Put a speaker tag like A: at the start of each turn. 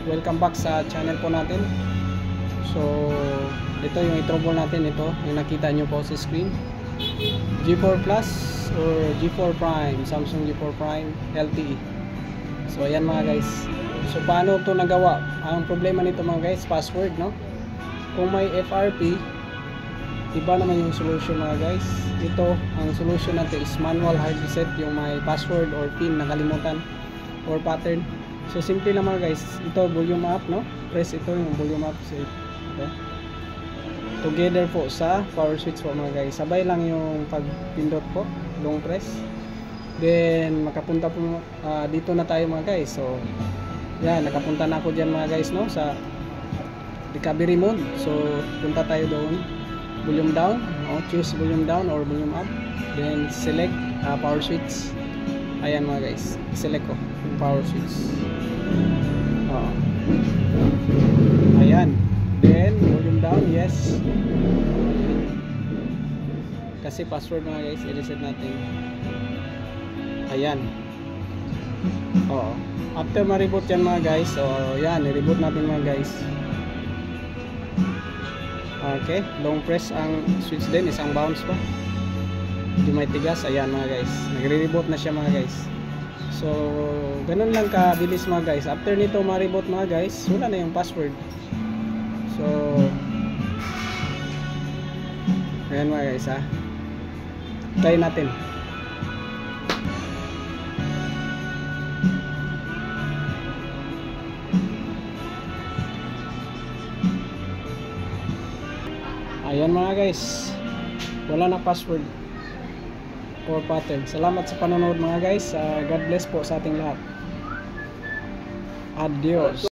A: welcome back sa channel po natin. So ito yung i-trouble natin, ito yung nakita nyo po sa screen, G4 Plus or G4 Prime, Samsung G4 Prime LTE. So ayan mga guys, so paano ito nagawa? Ang problema nito mga guys, password, no? Kung may FRP, iba naman yung solution mga guys. Ito, ang solution natin is manual hard reset, yung may password or pin nakalimutan or pattern. So simple lang mga guys, ito volume up, no? Press ito yung volume up, so ito together po sa power switch po mga guys. Sabay lang yung pagpindot po, long press. Then makapunta po dito na tayo mga guys. So yan, nakapunta na ako dyan mga guys, no, sa recovery mode. So punta tayo doon, volume down, no? Choose volume down or volume up, then select power switch. Ayan mga guys, select ko yung power switch. Ayan, then volume down, yes, kasi password mga guys, i-reset natin. Ayan, after ma-reboot yan mga guys, so yan, i-reboot natin mga guys. Okay, long press ang switch din, isang bounce pa, hindi may tigas. Ayan mga guys, nagre-reboot na siya mga guys. So ganun lang kabilis mga guys. After nito ma-reboot mga guys, wala na yung password. So ayan mga guys, try natin. Ayan mga guys, wala na password or pattern. Salamat sa panonood mga guys. God bless po sa ating lahat. Adios.